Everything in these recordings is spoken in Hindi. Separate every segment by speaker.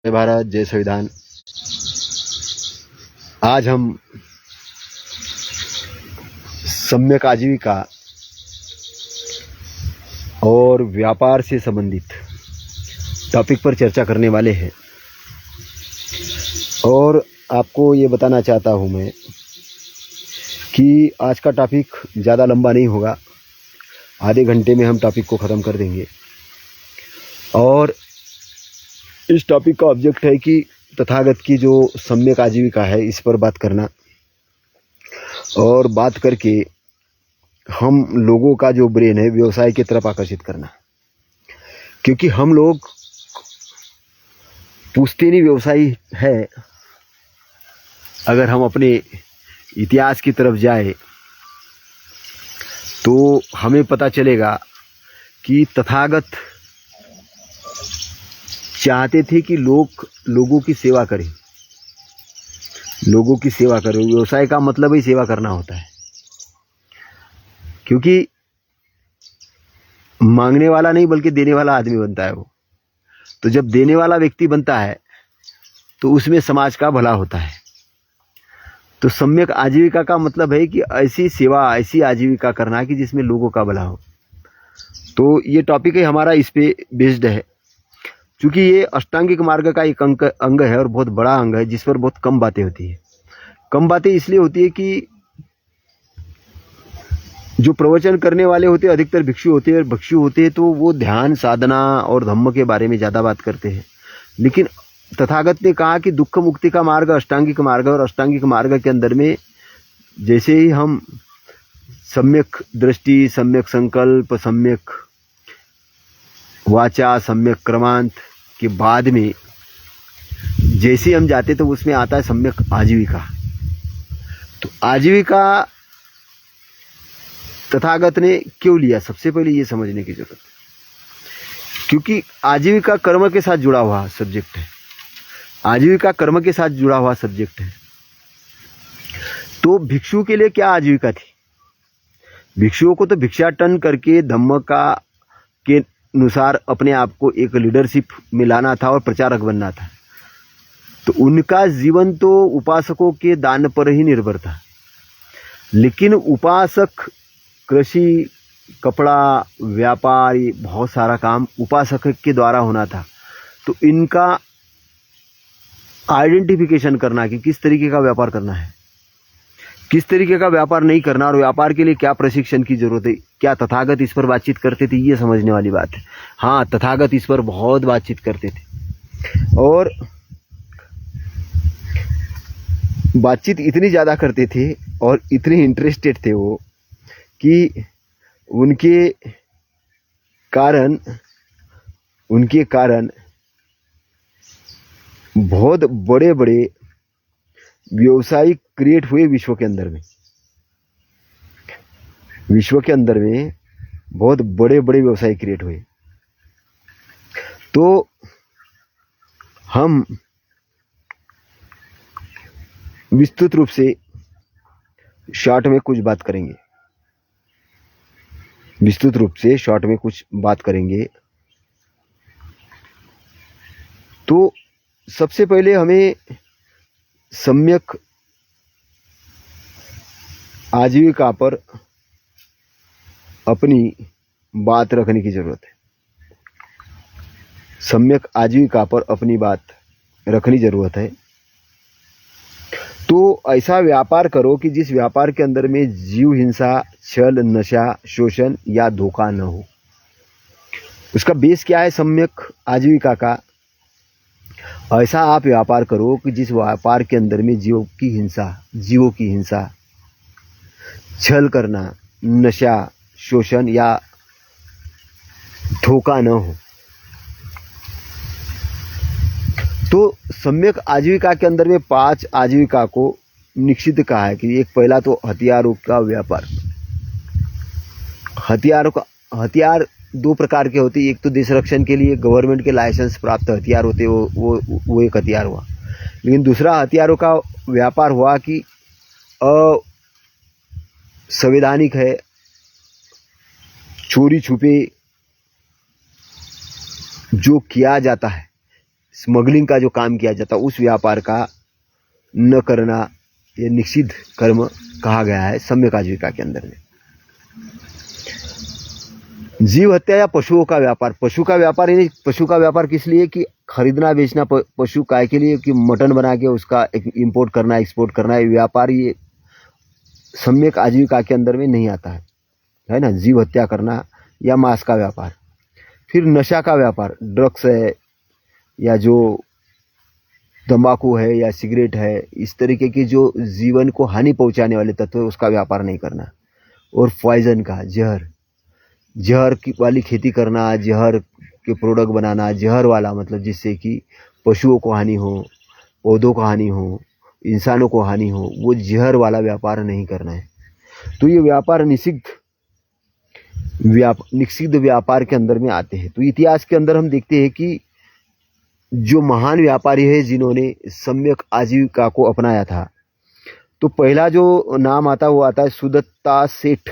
Speaker 1: जय भारत, जय संविधान। आज हम सम्यक आजीविका और व्यापार से संबंधित टॉपिक पर चर्चा करने वाले हैं और आपको ये बताना चाहता हूँ मैं कि आज का टॉपिक ज़्यादा लंबा नहीं होगा। आधे घंटे में हम टॉपिक को ख़त्म कर देंगे और इस टॉपिक का ऑब्जेक्ट है कि तथागत की जो सम्यक आजीविका है इस पर बात करना और बात करके हम लोगों का जो ब्रेन है व्यवसाय की तरफ आकर्षित करना, क्योंकि हम लोग पूछते नहीं व्यवसाय है। अगर हम अपने इतिहास की तरफ जाए तो हमें पता चलेगा कि तथागत चाहते थे कि लोगों की सेवा करें, लोगों की सेवा करें। व्यवसाय का मतलब ही सेवा करना होता है, क्योंकि मांगने वाला नहीं बल्कि देने वाला आदमी बनता है वो। तो जब देने वाला व्यक्ति बनता है तो उसमें समाज का भला होता है। तो सम्यक आजीविका का मतलब है कि ऐसी सेवा, ऐसी आजीविका करना कि जिसमें लोगों का भला हो। तो ये टॉपिक है हमारा, इस पे बेस्ड है। क्योंकि ये अष्टांगिक मार्ग का एक अंग है और बहुत बड़ा अंग है जिस पर बहुत कम बातें होती है। कम बातें इसलिए होती है कि जो प्रवचन करने वाले होते हैं अधिकतर भिक्षु होते हैं, तो वो ध्यान, साधना और धम्म के बारे में ज़्यादा बात करते हैं। लेकिन तथागत ने कहा कि दुख मुक्ति का मार्ग अष्टांगिक मार्ग है और अष्टांगिक मार्ग के अंदर में जैसे ही हम सम्यक दृष्टि, सम्यक संकल्प, सम्यक वाचा, सम्यक क्रमांत के बाद में जैसे हम जाते तो उसमें आता है सम्यक आजीविका। तो आजीविका तथागत ने क्यों लिया, सबसे पहले ये समझने की जरूरत है। क्योंकि आजीविका कर्म के साथ जुड़ा हुआ सब्जेक्ट है। आजीविका कर्म के साथ जुड़ा हुआ सब्जेक्ट है। तो भिक्षु के लिए क्या आजीविका थी? भिक्षुओं को तो भिक्षाटन करके धम्म का के अनुसार अपने आप को एक लीडरशिप में लाना था और प्रचारक बनना था। तो उनका जीवन तो उपासकों के दान पर ही निर्भर था। लेकिन उपासक कृषि, कपड़ा, व्यापार, ये बहुत सारा काम उपासक के द्वारा होना था। तो इनका आइडेंटिफिकेशन करना कि किस तरीके का व्यापार करना है, किस तरीके का व्यापार नहीं करना और व्यापार के लिए क्या प्रशिक्षण की जरूरत है, क्या तथागत इस पर बातचीत करते थे, ये समझने वाली बात है। हाँ, तथागत इस पर बहुत बातचीत करते थे और बातचीत इतनी ज़्यादा करते थे और इतने इंटरेस्टेड थे वो कि उनके कारण बहुत बड़े बड़े व्यवसाय क्रिएट हुए विश्व के अंदर में। विश्व के अंदर में बहुत बड़े बड़े व्यवसाय क्रिएट हुए। तो हम विस्तृत रूप से शॉर्ट में कुछ बात करेंगे, विस्तृत रूप से शॉर्ट में कुछ बात करेंगे। तो सबसे पहले हमें सम्यक आजीविका पर अपनी बात रखने की जरूरत है। सम्यक आजीविका पर अपनी बात रखनी जरूरत है। तो ऐसा व्यापार करो कि जिस व्यापार के अंदर में जीव हिंसा, छल, नशा, शोषण या धोखा न हो। उसका बेस क्या है सम्यक आजीविका का? ऐसा आप व्यापार करो कि जिस व्यापार के अंदर में जीवों की हिंसा, छल करना, नशा, शोषण या धोखा न हो। तो सम्यक आजीविका के अंदर में 5 आजीविका को निश्चित कहा है कि एक पहला तो हथियारों का व्यापार। हथियार 2 प्रकार के होते हैं। एक तो देश रक्षण के लिए गवर्नमेंट के लाइसेंस प्राप्त हथियार होते, वो एक हथियार हुआ। लेकिन दूसरा हथियारों का व्यापार हुआ कि असंवैधानिक है, चोरी छुपे जो किया जाता है, स्मगलिंग का जो काम किया जाता उस व्यापार का न करना ये निषिद्ध कर्म कहा गया है सम्यक आजीविका के अंदर में। जीव हत्या या पशुओं का व्यापार, पशु का व्यापार यानी पशु का व्यापार किस लिए कि खरीदना बेचना पशु काय के लिए कि मटन बना के उसका इंपोर्ट करना एक्सपोर्ट करना, ये व्यापार ये सम्यक आजीविका के अंदर में नहीं आता है ना। जीव हत्या करना या मांस का व्यापार। फिर नशा का व्यापार, ड्रग्स है या जो तंबाकू है या सिगरेट है, इस तरीके की जो जीवन को हानि पहुंचाने वाले तत्व है उसका व्यापार नहीं करना। और पॉइजन का, जहर की वाली खेती करना, जहर के प्रोडक्ट बनाना, जहर वाला मतलब जिससे कि पशुओं को हानि हो, पौधों को हानि हो, इंसानों को हानि हो, वो जहर वाला व्यापार नहीं करना है। तो ये व्यापार निषिद्ध व्यापार के अंदर में आते हैं। तो इतिहास के अंदर हम देखते हैं कि जो महान व्यापारी है जिन्होंने सम्यक आजीविका को अपनाया था, तो पहला जो नाम आता है वो आता है सुदत्ता सेठ।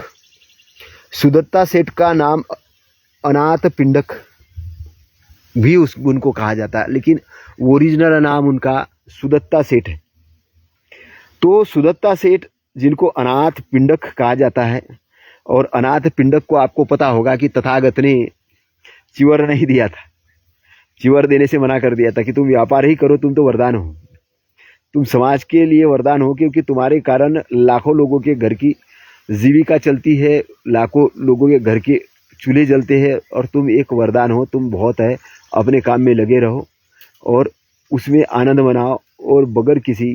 Speaker 1: सुदत्ता सेठ का नाम अनाथ पिंडक भी उनको कहा जाता है, लेकिन ओरिजिनल नाम उनका सुदत्ता सेठ है। तो सुदत्ता सेठ जिनको अनाथ पिंडक कहा जाता है, और अनाथ पिंडक को आपको पता होगा कि तथागत ने चिवर नहीं दिया था, चिवर देने से मना कर दिया था कि तुम व्यापार ही करो, तुम तो वरदान हो, तुम समाज के लिए वरदान हो, क्योंकि तुम्हारे कारण लाखों लोगों के घर की जीविका चलती है, लाखों लोगों के घर के चूल्हे जलते हैं, और तुम एक वरदान हो, तुम बहुत है, अपने काम में लगे रहो और उसमें आनंद मनाओ और बगैर किसी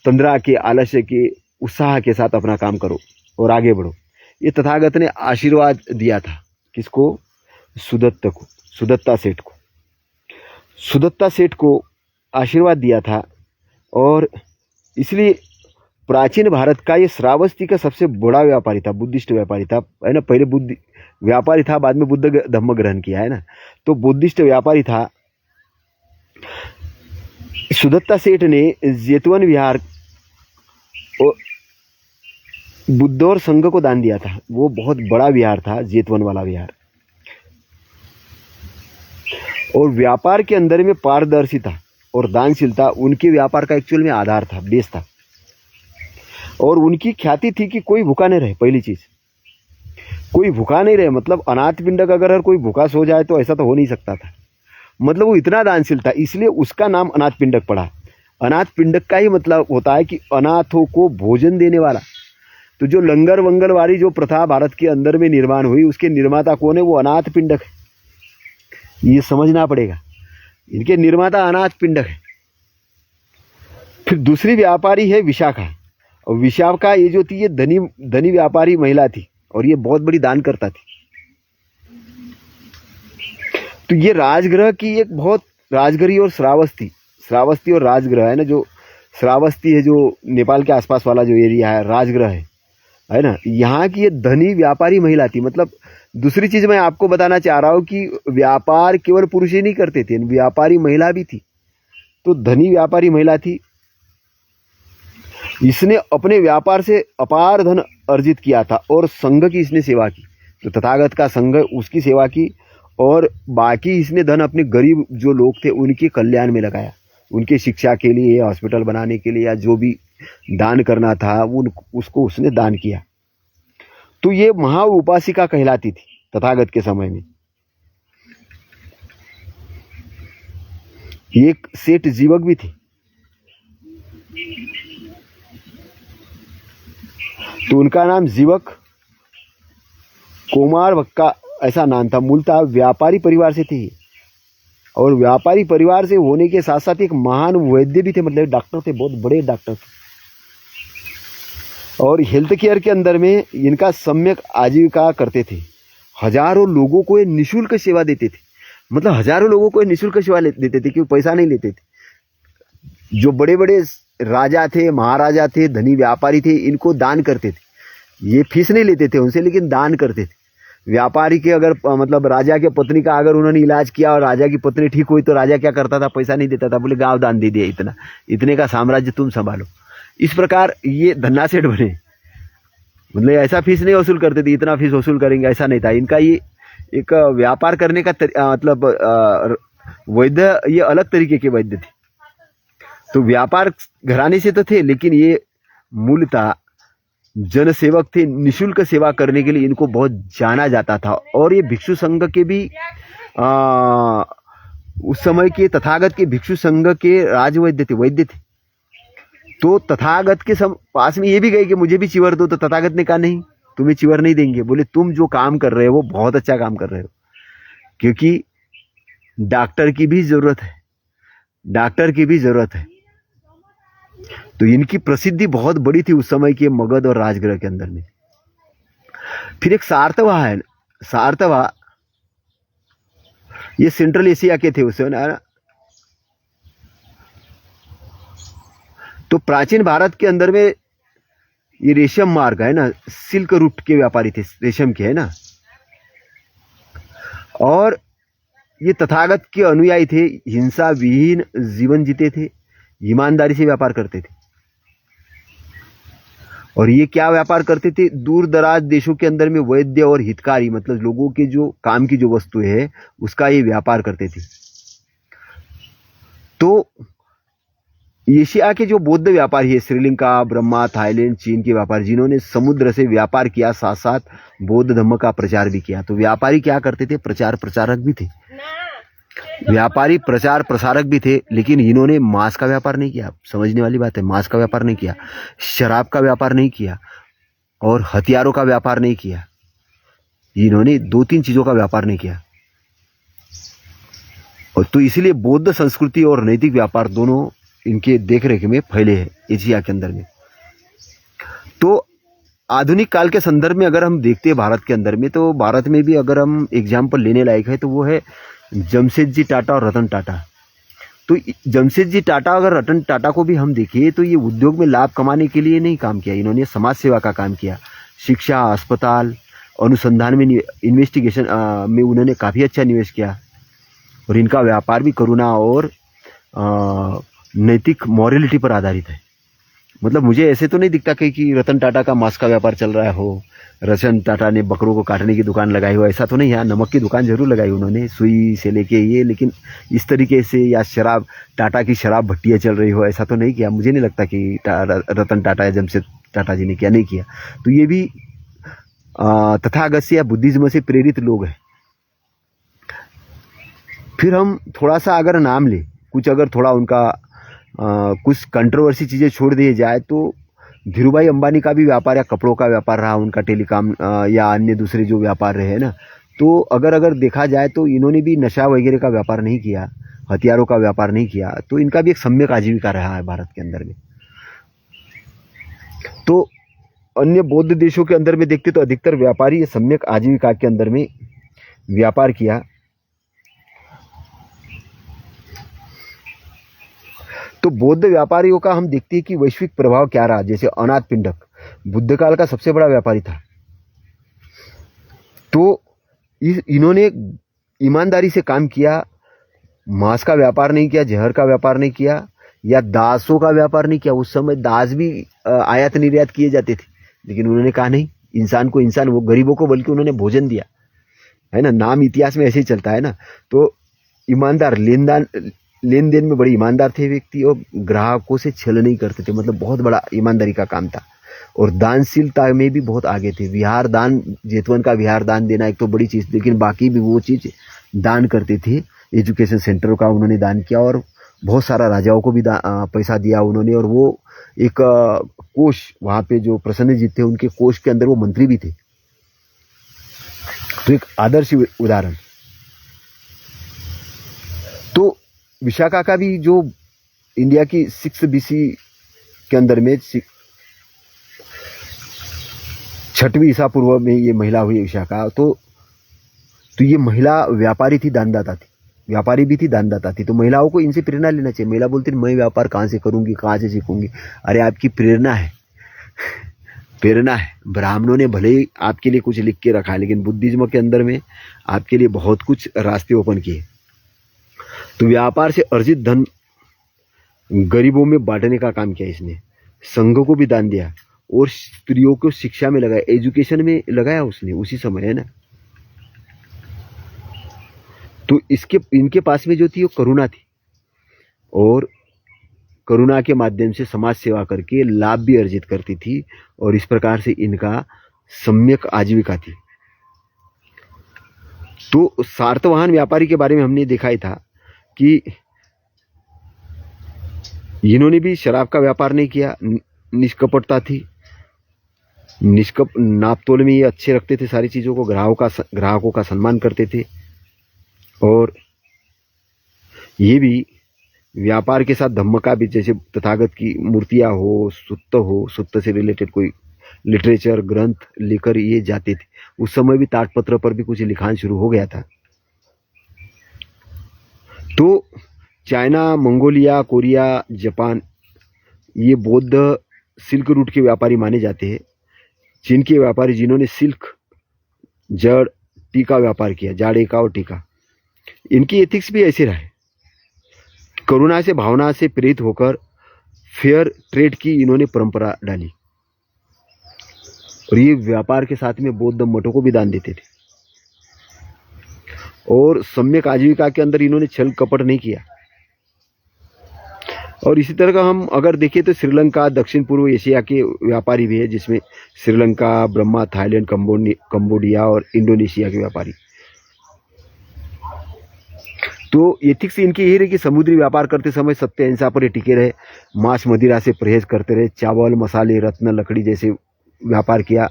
Speaker 1: तंद्रा के, आलस्य के, उत्साह के साथ अपना काम करो और आगे बढ़ो। ये तथागत ने आशीर्वाद दिया था किसको? सुदत्ता सेठ को। सुदत्ता सेठ को आशीर्वाद दिया था, और इसलिए प्राचीन भारत का ये श्रावस्ती का सबसे बड़ा व्यापारी था, बुद्धिस्ट व्यापारी था, है ना। पहले बुद्ध व्यापारी था, बाद में बुद्ध धम्म ग्रहण किया, है ना। तो बुद्धिस्ट व्यापारी था। सुदत्ता सेठ ने जेतवन विहार और बुद्ध और संघ को दान दिया था। वो बहुत बड़ा विहार था, जेतवन वाला विहार। और व्यापार के अंदर में पारदर्शिता और दानशीलता उनके व्यापार का एक्चुअल में आधार था, बेस था। और उनकी ख्याति थी कि कोई भूखा नहीं रहे। पहली चीज, कोई भूखा नहीं रहे, मतलब अनाथ पिंडक अगर हर कोई भूखा सो जाए तो ऐसा तो हो नहीं सकता था। मतलब वो इतना दानशील था, इसलिए उसका नाम अनाथ पिंडक पड़ा। अनाथ पिंडक का ही मतलब होता है कि अनाथों को भोजन देने वाला। तो जो लंगर वंगर वाली जो प्रथा भारत के अंदर में निर्माण हुई, उसके निर्माता कौन है? वो अनाथ पिंडक है। ये समझना पड़ेगा, इनके निर्माता अनाथ पिंडक है। फिर दूसरी व्यापारी है विशाखा। और विशाखा ये जो थी, ये धनी व्यापारी महिला थी, और ये बहुत बड़ी दान करता थी। तो ये राजगृह की एक बहुत, राजगृह और श्रावस्ती और राजगृह है ना। जो श्रावस्ती है, जो नेपाल के आसपास वाला जो एरिया है, राजगृह है ना। यहाँ की ये धनी व्यापारी महिला थी। मतलब दूसरी चीज मैं आपको बताना चाह रहा हूँ कि व्यापार केवल पुरुष ही नहीं करते थे, व्यापारी महिला भी थी। तो धनी व्यापारी महिला थी, इसने अपने व्यापार से अपार धन अर्जित किया था, और संघ की इसने सेवा की। तो तथागत का संघ, उसकी सेवा की, और बाकी इसने धन अपने गरीब जो लोग थे उनके कल्याण में लगाया, उनके शिक्षा के लिए, हॉस्पिटल बनाने के लिए, या जो भी दान करना था उसको उसने दान किया। तो ये महा उपासिका कहलाती थी तथागत के समय में। एक सेठ जीवक भी थी, तो उनका नाम जीवक कुमार वक्का ऐसा नाम था। मूलतः व्यापारी परिवार से थे, और व्यापारी परिवार से होने के साथ साथ एक महान वैद्य भी थे, मतलब डॉक्टर थे, बहुत बड़े डॉक्टर थे। और हेल्थ केयर के अंदर में इनका सम्यक आजीविका करते थे। हजारों लोगों को ये निःशुल्क सेवा देते थे, मतलब हजारों लोगों को ये निःशुल्क सेवा देते थे, क्योंकि पैसा नहीं लेते थे। जो बड़े बड़े राजा थे, महाराजा थे, धनी व्यापारी थे, इनको दान करते थे। ये फीस नहीं लेते थे उनसे, लेकिन दान करते थे। व्यापारी के अगर मतलब राजा के पत्नी का अगर उन्होंने इलाज किया और राजा की पत्नी ठीक हुई, तो राजा क्या करता था? पैसा नहीं देता था, बोले गांव दान दे दिया, इतने का साम्राज्य तुम संभालो। इस प्रकार ये धन्ना सेठ बने। मतलब ऐसा फीस नहीं वसूल करते थे, इतना फीस वसूल करेंगे ऐसा नहीं था इनका। ये एक व्यापार करने का मतलब वैद्य ये अलग तरीके के वैद्य थे। तो व्यापार घराने से तो थे, लेकिन ये मूलतः जनसेवक थे। निशुल्क सेवा करने के लिए इनको बहुत जाना जाता था। और ये भिक्षु संघ के भी उस समय के तथागत के भिक्षु संघ के राजवैद्य थे, वैद्य थे। तो तथागत के पास में ये भी गए कि मुझे भी चिवर दो, तो तथागत ने कहा नहीं, तुम्हें चिवर नहीं देंगे। बोले तुम जो काम कर रहे हो वो बहुत अच्छा काम कर रहे हो, क्योंकि डॉक्टर की भी जरूरत है, डॉक्टर की भी जरूरत है। तो इनकी प्रसिद्धि बहुत बड़ी थी उस समय के मगध और राजगृह के अंदर में। फिर एक सारतवा है, सारतवा ये सेंट्रल एशिया के थे उस समय ना। तो प्राचीन भारत के अंदर में ये रेशम मार्ग है ना, सिल्क रूट के व्यापारी थे, रेशम के, है ना। और ये तथागत के अनुयायी थे, हिंसा विहीन जीवन जीते थे, ईमानदारी से व्यापार करते थे। और ये क्या व्यापार करते थे? दूर दराज देशों के अंदर में वैद्य और हितकारी, मतलब लोगों के जो काम की जो वस्तु है उसका ये व्यापार करते थे। तो एशिया के जो बौद्ध व्यापारी है, श्रीलंका, ब्रह्मा, थाईलैंड, चीन के व्यापारी, जिन्होंने समुद्र से व्यापार किया, साथ साथ बौद्ध धर्म का प्रचार भी किया। तो व्यापारी क्या करते थे? प्रचार प्रचारक भी थे, व्यापारी प्रचार प्रसारक भी थे। लेकिन इन्होंने मांस का व्यापार नहीं किया, समझने वाली बात है, मांस का व्यापार नहीं किया, शराब का व्यापार नहीं किया, और हथियारों का व्यापार नहीं किया। इन्होंने 2-3 चीजों का व्यापार नहीं किया। और तो इसलिए बौद्ध संस्कृति और नैतिक व्यापार दोनों इनके देखरेख में फैले हैं एशिया के अंदर में। तो आधुनिक काल के संदर्भ में अगर हम देखते हैं भारत के अंदर में, तो भारत में भी अगर हम एग्जाम्पल लेने लायक है तो वो है जमशेदजी टाटा और रतन टाटा। तो जमशेदजी टाटा अगर रतन टाटा को भी हम देखें तो ये उद्योग में लाभ कमाने के लिए नहीं काम किया, इन्होंने समाज सेवा का काम किया। शिक्षा, अस्पताल, अनुसंधान में, इन्वेस्टिगेशन में उन्होंने काफ़ी अच्छा निवेश किया। और इनका व्यापार भी करुणा और नैतिक मॉरलिटी पर आधारित है। मतलब मुझे ऐसे तो नहीं दिखता कि रतन टाटा का मांस का व्यापार चल रहा हो, रतन टाटा ने बकरों को काटने की दुकान लगाई हो, ऐसा तो नहीं है। नमक की दुकान जरूर लगाई उन्होंने, सुई से लेके ये, लेकिन इस तरीके से, या शराब, टाटा की शराब भट्टियाँ चल रही हो, ऐसा तो नहीं किया। मुझे नहीं लगता कि रतन टाटा या जमशेद टाटा जी ने किया, नहीं किया। तो ये भी तथागत से या बुद्धिज्म से प्रेरित लोग हैं। फिर हम थोड़ा सा अगर नाम ले, कुछ अगर थोड़ा उनका कुछ कंट्रोवर्सी चीज़ें छोड़ दिए जाए तो धीरूभाई अंबानी का भी व्यापार या कपड़ों का व्यापार रहा, उनका टेलीकॉम या अन्य दूसरे जो व्यापार रहे हैं ना। तो अगर देखा जाए तो इन्होंने भी नशा वगैरह का व्यापार नहीं किया, हथियारों का व्यापार नहीं किया। तो इनका भी एक सम्यक आजीविका रहा है भारत के अंदर में। तो अन्य बौद्ध देशों के अंदर में देखते तो अधिकतर व्यापारी सम्यक आजीविका के अंदर में व्यापार किया। तो बौद्ध व्यापारियों का हम देखते हैं कि वैश्विक प्रभाव क्या रहा। जैसे अनाथ पिंडक बुद्ध काल का सबसे बड़ा व्यापारी था। तो इन्होंने ईमानदारी से काम किया, मांस का व्यापार नहीं किया, जहर का व्यापार नहीं किया, या दासों का व्यापार नहीं किया। उस समय दास भी आयात निर्यात किए जाते थे, लेकिन उन्होंने कहा नहीं, इंसान को इंसान, वो गरीबों को बल्कि उन्होंने भोजन दिया, है ना। नाम इतिहास में ऐसे ही चलता है ना। तो ईमानदार, लेन देन में बड़े ईमानदार थे व्यक्ति, और ग्राहकों से छल नहीं करते थे, मतलब बहुत बड़ा ईमानदारी का काम था। और दानशीलता में भी बहुत आगे थे। विहार दान, जेतवन का विहार दान देना एक तो बड़ी चीज़, लेकिन बाकी भी वो चीज़ दान करते थे। एजुकेशन सेंटर का उन्होंने दान किया, और बहुत सारा राजाओं को भी पैसा दिया उन्होंने। और वो एक कोष, वहाँ पे जो प्रसन्नजीत थे उनके कोष के अंदर वो मंत्री भी थे। तो एक आदर्श उदाहरण। तो विशाखा का भी जो इंडिया की 6 BC के अंदर में 6वीं ईसा पूर्व में ये महिला हुई विशाखा। तो ये महिला व्यापारी थी, दानदाता थी, व्यापारी भी थी, दानदाता थी। तो महिलाओं को इनसे प्रेरणा लेना चाहिए। महिला बोलती मैं व्यापार कहाँ से करूंगी, कहाँ से सीखूंगी? अरे आपकी प्रेरणा है, प्रेरणा है। ब्राह्मणों ने भले ही आपके लिए कुछ लिख के रखा है, लेकिन बुद्धिज्म के अंदर में आपके लिए बहुत कुछ रास्ते ओपन किए। तो व्यापार से अर्जित धन गरीबों में बांटने का काम किया इसने, संघ को भी दान दिया, और स्त्रियों को शिक्षा में लगाया, एजुकेशन में लगाया उसने उसी समय, है ना। तो इनके पास में जो थी वो करुणा थी, और करुणा के माध्यम से समाज सेवा करके लाभ भी अर्जित करती थी, और इस प्रकार से इनका सम्यक आजीविका थी। तो सातवाहन व्यापारी के बारे में हमने देखा ही था कि इन्होंने भी शराब का व्यापार नहीं किया, निष्कपटता थी, नापतोल में ये अच्छे रखते थे सारी चीज़ों को, ग्राहकों का सम्मान करते थे, और ये भी व्यापार के साथ धम्म का भी, जैसे तथागत की मूर्तियां हो, सुत्त से रिलेटेड कोई लिटरेचर ग्रंथ लेकर ये जाते थे। उस समय भी ताटपत्र पर भी कुछ लिखान शुरू हो गया था। तो चाइना, मंगोलिया, कोरिया, जापान, ये बौद्ध सिल्क रूट के व्यापारी माने जाते हैं। चीन के व्यापारी जिन्होंने सिल्क, जड़, टीका व्यापार किया, जाड़े का और टीका, इनकी एथिक्स भी ऐसे रहे। करुणा से, भावना से प्रेरित होकर फेयर ट्रेड की इन्होंने परंपरा डाली, और ये व्यापार के साथ में बौद्ध मठों को भी दान देते थे, और सम्यक आजीविका के अंदर इन्होंने छल कपट नहीं किया। और इसी तरह का हम अगर देखें तो श्रीलंका, दक्षिण पूर्व एशिया के व्यापारी भी है, जिसमें श्रीलंका, ब्रह्मा, थाईलैंड, कंबोडिया और इंडोनेशिया के व्यापारी। तो एथिक्स इनकी यही रही कि समुद्री व्यापार करते समय सत्य अहिंसा पर टिके रहे, मांस मदिरा से परहेज करते रहे, चावल, मसाले, रत्न, लकड़ी जैसे व्यापार किया।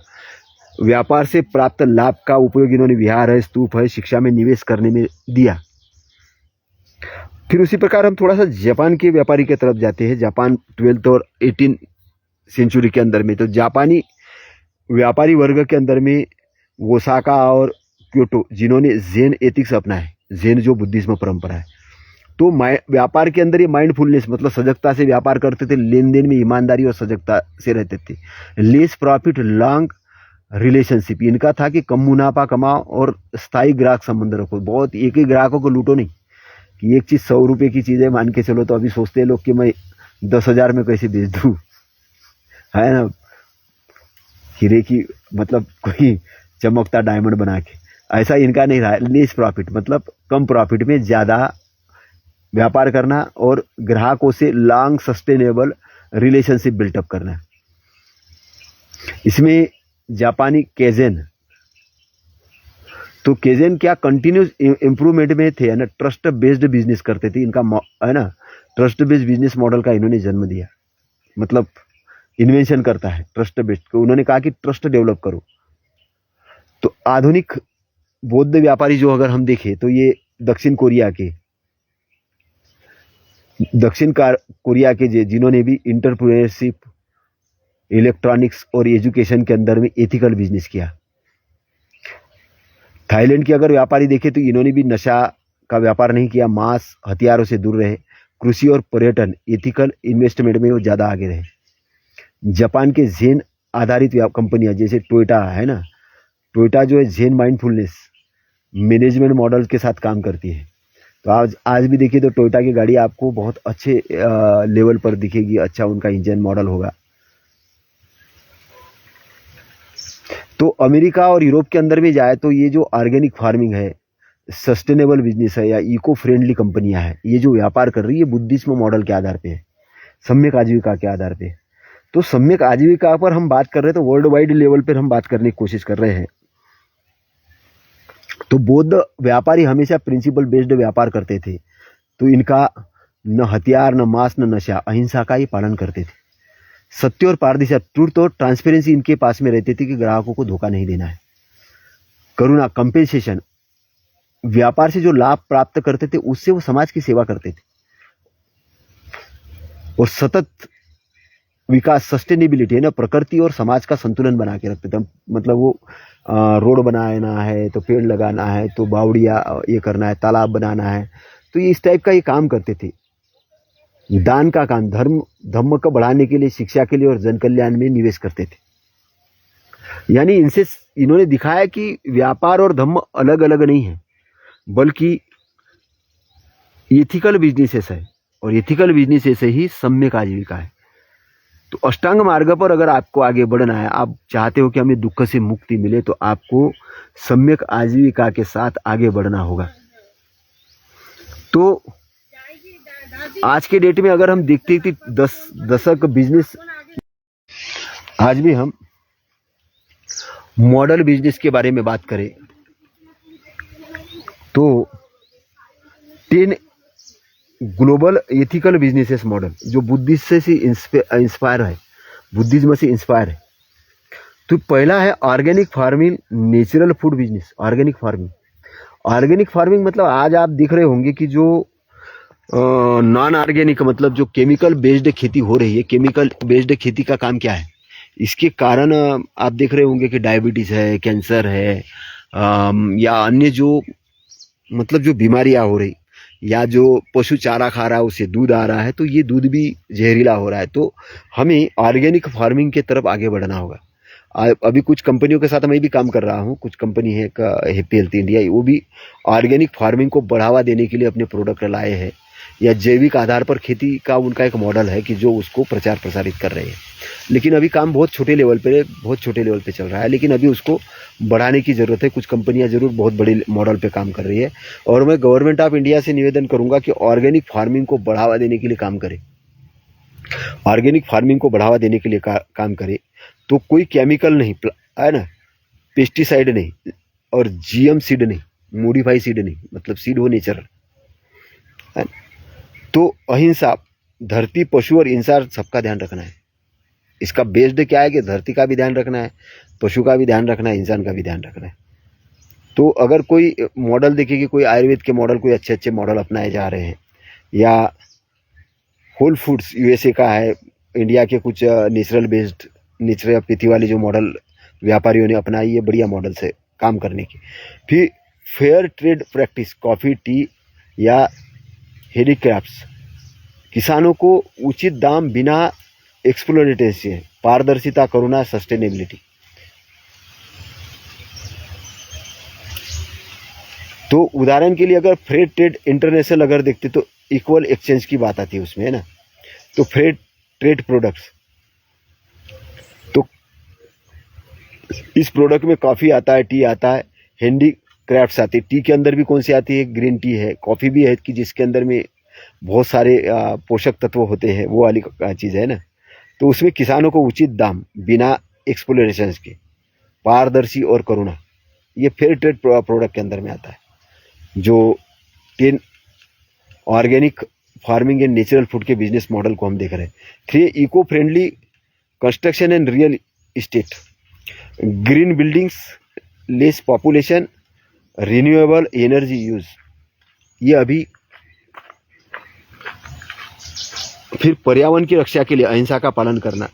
Speaker 1: व्यापार से प्राप्त लाभ का उपयोग इन्होंने विहार है, स्तूप है, शिक्षा में निवेश करने में दिया। फिर उसी प्रकार हम थोड़ा सा जापान के व्यापारी की तरफ जाते हैं। जापान 12th और 18 सेंचुरी के अंदर में, तो जापानी व्यापारी वर्ग के अंदर में ओसाका और क्योटो, जिन्होंने ज़ेन एथिक्स अपनाए, ज़ेन जो बुद्धिज्म परंपरा है, तो व्यापार के अंदर ये माइंडफुलनेस, मतलब सजगता से व्यापार करते थे, लेन देन में ईमानदारी और सजगता से रहते थे। लेस प्रॉफिट, लॉन्ग रिलेशनशिप इनका था कि कम मुनाफा कमाओ और स्थायी ग्राहक संबंध रखो। बहुत एक ही ग्राहकों को लूटो नहीं, कि एक चीज़ 100 रुपये की चीज़ है मान के चलो, तो अभी सोचते हैं लोग कि मैं 10,000 में कैसे बेच दूँ, है ना, हीरे की मतलब कोई चमकता डायमंड बना के। ऐसा इनका नहीं रहा। लेस प्रॉफिट मतलब कम प्रॉफिट में ज़्यादा व्यापार करना, और ग्राहकों से लॉन्ग सस्टेनेबल रिलेशनशिप बिल्टअप करना। इसमें जापानी केजेन, तो केजेन क्या कंटिन्यूस इम्प्रूवमेंट में थे, है ना, ट्रस्ट बेस्ड बिजनेस करते थे। इनका है ना, ट्रस्ट बेस्ड बिजनेस मॉडल का इन्होंने जन्म दिया, मतलब इन्वेंशन करता है ट्रस्ट बेस्ड को। उन्होंने कहा कि ट्रस्ट डेवलप करो। तो आधुनिक बौद्ध व्यापारी जो अगर हम देखें तो ये दक्षिण कोरिया के जिन्होंने भी इंटरप्रेन्योरशिप, इलेक्ट्रॉनिक्स और एजुकेशन के अंदर में एथिकल बिजनेस किया। थाईलैंड के अगर व्यापारी देखें तो इन्होंने भी नशा का व्यापार नहीं किया, मांस, हथियारों से दूर रहे, कृषि और पर्यटन, एथिकल इन्वेस्टमेंट में वो ज़्यादा आगे रहे। जापान के ज़ेन आधारित कंपनियां जैसे टोयोटा है ना, टोयोटा जो है ज़ेन माइंडफुलनेस मैनेजमेंट मॉडल के साथ काम करती है। तो आज भी देखिए तो टोयोटा की गाड़ी आपको बहुत अच्छे लेवल पर दिखेगी, अच्छा उनका इंजन मॉडल होगा। तो अमेरिका और यूरोप के अंदर भी जाए तो ये जो ऑर्गेनिक फार्मिंग है, सस्टेनेबल बिजनेस है, या इको फ्रेंडली कंपनियां हैं, ये जो व्यापार कर रही है बुद्धिज्म मॉडल के आधार पे है, सम्यक आजीविका के आधार पे। तो सम्यक आजीविका पर हम बात कर रहे हैं, तो वर्ल्ड वाइड लेवल पर हम बात करने की कोशिश कर रहे हैं। तो बौद्ध व्यापारी हमेशा प्रिंसिपल बेस्ड व्यापार करते थे। तो इनका न हथियार, न मांस, न नशा, अहिंसा का ही पालन करते थे। सत्य और पारदर्शिता, ट्रूथ और ट्रांसपेरेंसी इनके पास में रहती थी कि ग्राहकों को धोखा नहीं देना है। करुणा, कंपेंसेशन, व्यापार से जो लाभ प्राप्त करते थे उससे वो समाज की सेवा करते थे। और सतत विकास, सस्टेनेबिलिटी है ना, प्रकृति और समाज का संतुलन बना के रखते थे। मतलब वो रोड बनाना है तो पेड़ लगाना है, तो बावड़िया ये करना है, तालाब बनाना है, तो ये इस टाइप का ये काम करते थे। दान का काम, धर्म को बढ़ाने के लिए, शिक्षा के लिए और जन कल्याण में निवेश करते थे। यानी इनसे इन्होंने दिखाया कि व्यापार और धर्म अलग अलग नहीं है, बल्कि एथिकल बिजनेसेस है, और एथिकल बिजनेसेस से ही सम्यक आजीविका है। तो अष्टांग मार्ग पर अगर आपको आगे बढ़ना है, आप चाहते हो कि हमें दुख से मुक्ति मिले, तो आपको सम्यक आजीविका के साथ आगे बढ़ना होगा। तो आज के डेट में अगर हम देखते हैं कि 10 दशक बिजनेस, आज भी हम मॉडल बिजनेस के बारे में बात करें तो 10 ग्लोबल एथिकल बिजनेसेस मॉडल जो बुद्धिज्म से इंस्पायर है, बुद्धिज्म से इंस्पायर है। तो पहला है organic farming, natural food business. Organic farming, organic farming मतलब आज आप देख रहे होंगे कि जो नॉन ऑर्गेनिक मतलब जो केमिकल बेस्ड खेती हो रही है, केमिकल बेस्ड खेती का काम क्या है, इसके कारण आप देख रहे होंगे कि डायबिटीज है, कैंसर है, या अन्य जो मतलब जो बीमारियां हो रही, या जो पशु चारा खा रहा है उससे दूध आ रहा है तो ये दूध भी जहरीला हो रहा है। तो हमें ऑर्गेनिक फार्मिंग के तरफ आगे बढ़ना होगा। अभी कुछ कंपनियों के साथ मैं भी काम कर रहा हूँ, कुछ कंपनी है हैप्पी हेल्थ इंडिया, वो भी ऑर्गेनिक फार्मिंग को बढ़ावा देने के लिए अपने प्रोडक्ट लाए हैं, या जैविक आधार पर खेती का उनका एक मॉडल है कि जो उसको प्रचार प्रसारित कर रहे हैं। लेकिन अभी काम बहुत छोटे लेवल पे चल रहा है, लेकिन अभी उसको बढ़ाने की ज़रूरत है। कुछ कंपनियां जरूर बहुत बड़े मॉडल पे काम कर रही है, और मैं गवर्नमेंट ऑफ इंडिया से निवेदन करूंगा कि ऑर्गेनिक फार्मिंग को बढ़ावा देने के लिए काम करे, ऑर्गेनिक फार्मिंग को बढ़ावा देने के लिए काम करे। तो कोई केमिकल नहीं है ना, पेस्टिसाइड नहीं, और जीएम सीड नहीं, मॉडिफाई सीड नहीं, मतलब सीड हो नेचुरल है। तो अहिंसा, धरती, पशु और इंसान सबका ध्यान रखना है। इसका बेस्ड क्या है कि धरती का भी ध्यान रखना है, पशु का भी ध्यान रखना है, इंसान का भी ध्यान रखना है। तो अगर कोई मॉडल देखिए कि कोई आयुर्वेद के मॉडल, कोई अच्छे अच्छे मॉडल अपनाए जा रहे हैं, या होल फूड्स यूएसए का है, इंडिया के कुछ नेचुरल बेस्ड, नेचुरोपैथी वाले जो मॉडल व्यापारियों ने अपनाई है, बढ़िया मॉडल से काम करने की। फिर fair trade practice, coffee, T या हैंडीक्राफ्ट्स, किसानों को उचित दाम बिना एक्सप्लोइटेशन है, पारदर्शिता, करुणा, सस्टेनेबिलिटी। तो उदाहरण के लिए अगर फ्रेट ट्रेड इंटरनेशनल अगर देखते तो इक्वल एक्सचेंज की बात आती है उसमें, है ना। तो फ्रेट ट्रेड प्रोडक्ट्स, तो इस प्रोडक्ट में कॉफ़ी आता है, टी आता है, हैंडीक्राफ्ट्स आती है। टी के अंदर भी कौन सी आती है, ग्रीन टी है, कॉफ़ी भी है कि जिसके अंदर में बहुत सारे पोषक तत्व होते हैं, वो वाली चीज़ है ना। तो उसमें किसानों को उचित दाम बिना एक्सप्लोरेशन के, पारदर्शी और करुणा, ये फेयर ट्रेड प्रोडक्ट के अंदर में आता है। जो 10 organic farming and natural food के बिजनेस मॉडल को हम देख रहे हैं। 3 eco friendly construction and real estate, green buildings, less population, renewable energy use, ये अभी। फिर पर्यावरण की रक्षा के लिए अहिंसा का पालन करना।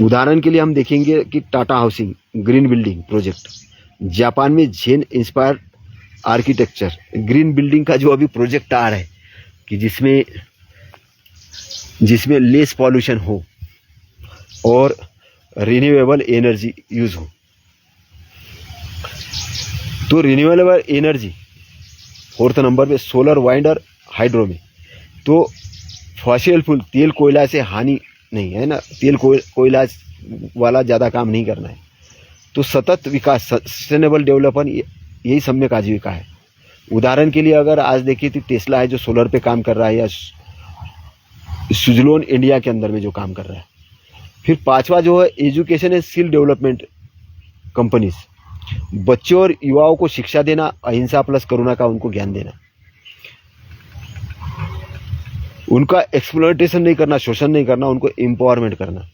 Speaker 1: उदाहरण के लिए हम देखेंगे कि Tata housing green building project, Japan में जेन इंस्पायर आर्किटेक्चर, ग्रीन बिल्डिंग का जो अभी प्रोजेक्ट आ रहा है कि जिसमें लेस पॉल्यूशन हो और रिन्यूएबल एनर्जी यूज हो। तो रिन्यूएबल एनर्जी 4th नंबर पे, सोलर, वाइंड और हाइड्रो में। तो फॉसिल फ्यूल, तेल कोयला से हानि नहीं है ना, तेल कोयला वाला ज़्यादा काम नहीं करना है। तो सतत विकास, सस्टेनेबल डेवलपमेंट, यही सम्यक आजीविका है। उदाहरण के लिए अगर आज देखिए तो टेस्ला है जो सोलर पे काम कर रहा है, या सुजलोन इंडिया के अंदर में जो काम कर रहा है। फिर 5वां जो है education and skill development companies, बच्चों और युवाओं को शिक्षा देना, अहिंसा प्लस करुणा का उनको ज्ञान देना, उनका एक्सप्लॉयटेशन नहीं करना, शोषण नहीं करना, उनको एम्पावरमेंट करना,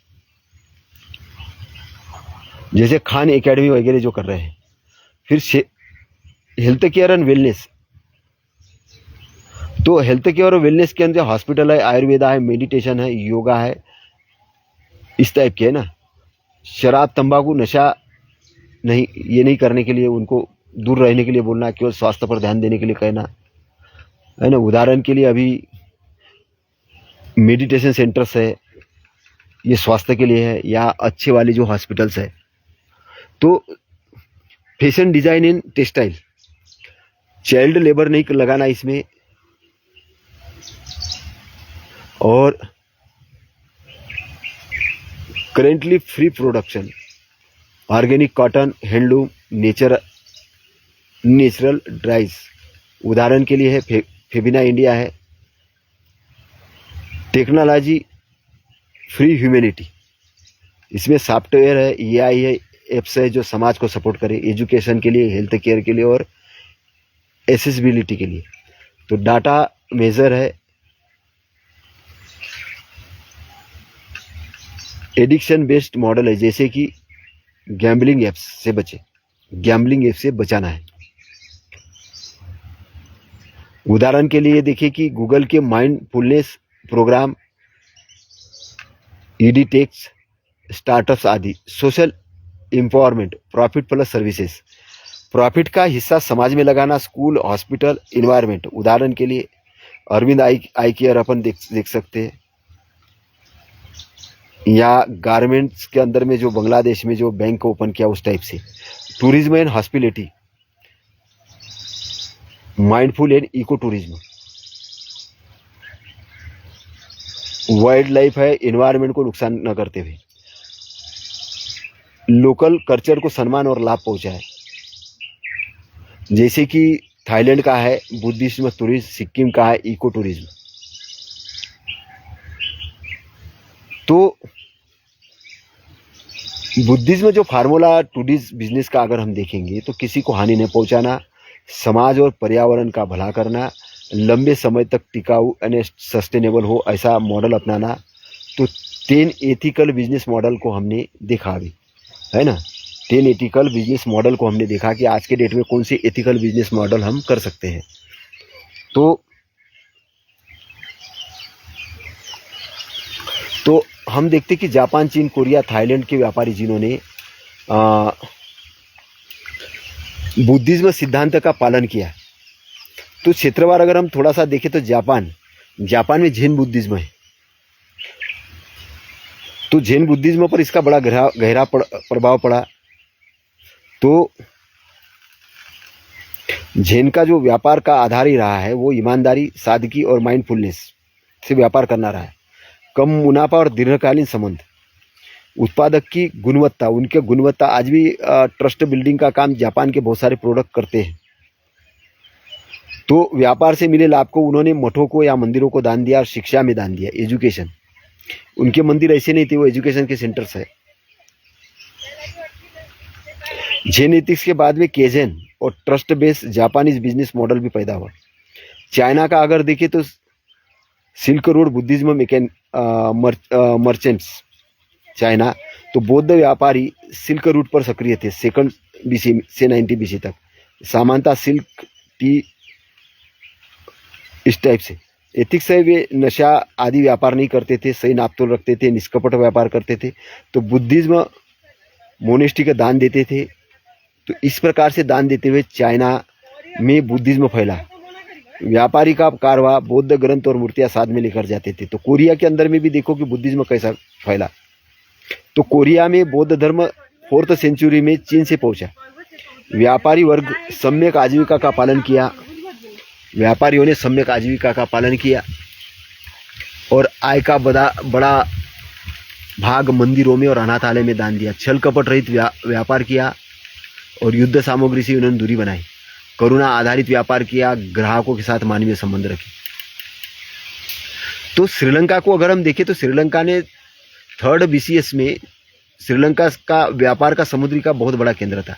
Speaker 1: जैसे खान एकेडमी वगैरह जो कर रहे हैं। फिर हेल्थ केयर एंड वेलनेस, तो हेल्थ केयर और वेलनेस के अंदर हॉस्पिटल है, आयुर्वेदा है, मेडिटेशन है, योगा है, इस टाइप के है ना। शराब, तंबाकू, नशा नहीं, ये नहीं करने के लिए उनको दूर रहने के लिए बोलना, केवल स्वास्थ्य पर ध्यान देने के लिए कहना, है ना। उदाहरण के लिए अभी मेडिटेशन सेंटर्स है, ये स्वास्थ्य के लिए है, या अच्छे वाली जो हॉस्पिटल्स है। तो fashion design in textile, child labour नहीं लगाना इसमें, और currently free production, organic cotton, handloom, natural ड्राइज, उदाहरण के लिए है फेबिना इंडिया है, टेक्नोलॉजी फ्री ह्यूमैनिटी, इसमें सॉफ्टवेयर है, एआई है, एप्स है जो समाज को सपोर्ट करे, एजुकेशन के लिए, हेल्थ केयर के लिए और एक्सेसिबिलिटी के लिए। तो डाटा मेजर है, एडिक्शन बेस्ड मॉडल है, जैसे कि गैम्बलिंग ऐप्स से बचे, गैम्बलिंग ऐप से बचाना है। उदाहरण के लिए देखिए कि गूगल के mindfulness program, edtechs, startups आदि, social empowerment, profit plus services, profit का हिस्सा समाज में लगाना, स्कूल, हॉस्पिटल, इन्वायरमेंट। उदाहरण के लिए अरविंद आई केयर अपन देख सकते हैं, या गारमेंट्स के अंदर में जो बांग्लादेश में जो बैंक ओपन किया उस टाइप से। Tourism and hospitality, mindful and eco tourism, wildlife है, इन्वायरमेंट को नुकसान न करते हुए, लोकल कल्चर को सम्मान और लाभ पहुंचाए, जैसे कि थाईलैंड का है बुद्धिज्म टूरिज्म, सिक्किम का है इको टूरिज्म। तो बुद्धिज्म जो फार्मूला टूरिज्म बिजनेस का अगर हम देखेंगे तो किसी को हानि नहीं पहुंचाना, समाज और पर्यावरण का भला करना, लंबे समय तक टिकाऊ यानी सस्टेनेबल हो ऐसा मॉडल अपनाना। तो 10 एथिकल बिजनेस मॉडल को हमने देखा अभी, है ना। 10 एथिकल बिजनेस मॉडल को हमने देखा कि आज के डेट में कौन से एथिकल बिजनेस मॉडल हम कर सकते हैं। तो हम देखते कि जापान, चीन, कोरिया, थाईलैंड के व्यापारी जिन्होंने बुद्धिज्म सिद्धांत का पालन किया। तो क्षेत्रवार अगर हम थोड़ा सा देखें तो जापान में जैन बुद्धिज्म है, तो जैन बुद्धिज्म पर इसका बड़ा गहरा प्रभाव पड़ा। तो जैन का जो व्यापार का आधार ही रहा है वो ईमानदारी, सादगी और माइंडफुलनेस से व्यापार करना रहा है। कम मुनाफा और दीर्घकालीन संबंध, उत्पादक की गुणवत्ता, उनके गुणवत्ता आज भी ट्रस्ट बिल्डिंग का काम जापान के बहुत सारे प्रोडक्ट करते हैं। तो व्यापार से मिले लाभ को उन्होंने मठों को या मंदिरों को दान दिया और शिक्षा में दान दिया, एजुकेशन। उनके मंदिर ऐसे नहीं थे, वो एजुकेशन के सेंटर्स है। जैन एथिक्स के बाद में केजेन और trust based Japanese business model भी पैदा हुआ। चाइना का अगर देखें तो silk road Buddhism merchants China, तो बौद्ध व्यापारी सिल्क रूट पर सक्रिय थे 2nd BC से 90 BC तक। सामान्यतः सिल्क टी इस टाइप से। एथिक्स है, वे नशा आदि व्यापार नहीं करते थे, सही नापतोल रखते थे, निष्कपट व्यापार करते थे। तो बुद्धिज्म मोनेस्ट्री का दान देते थे। तो इस प्रकार से दान देते हुए चाइना में बुद्धिज्म फैला। व्यापारी का कारवा बौद्ध ग्रंथ और मूर्तियां साथ में लेकर जाते थे। तो कोरिया के अंदर में भी देखो कि बुद्धिज्म कैसा फैला। तो कोरिया में बौद्ध धर्म 4th सेंचुरी में चीन से पहुंचा। व्यापारी वर्ग सम्यक आजीविका का पालन किया, व्यापारियों ने सम्यक आजीविका का पालन किया और आय का बड़ा भाग मंदिरों में और अनाथालय में दान दिया। छल कपट रहित व्यापार किया और युद्ध सामग्री से उन्होंने दूरी बनाई। करुणा आधारित व्यापार किया, ग्राहकों के साथ मानवीय संबंध रखे। तो श्रीलंका को अगर हम देखें तो श्रीलंका ने 3rd BCS में श्रीलंका का व्यापार का समुद्री का बहुत बड़ा केंद्र था।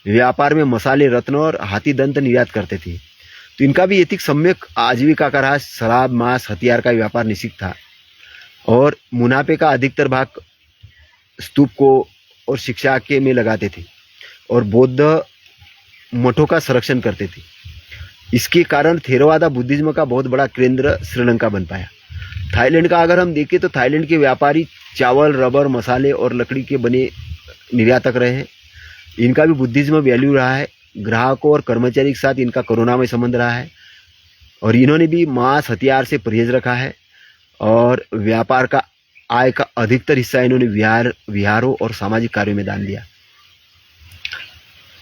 Speaker 1: व्यापार में मसाले, रत्न और हाथी दंत निर्यात करते थे। तो इनका भी एथिक सम्यक आजीविका का रहा। शराब, मांस, हथियार का व्यापार निषिद्ध था और मुनाफे का अधिकतर भाग स्तूप को और शिक्षा के में लगाते थे और बौद्ध मठों का संरक्षण करते थे। इसके कारण थेरवादा बुद्धिज्म का बहुत बड़ा केंद्र श्रीलंका बन पाया। थाईलैंड का अगर हम देखें तो थाईलैंड के व्यापारी चावल, रबर, मसाले और लकड़ी के बने निर्यातक रहे हैं। इनका भी बुद्धिज्म वैल्यू रहा है। ग्राहकों और कर्मचारी के साथ इनका करुणामय संबंध रहा है और इन्होंने भी मांस, हथियार से परहेज रखा है और व्यापार का आय का अधिकतर हिस्सा इन्होंने विहारों और सामाजिक कार्यों में दान दिया।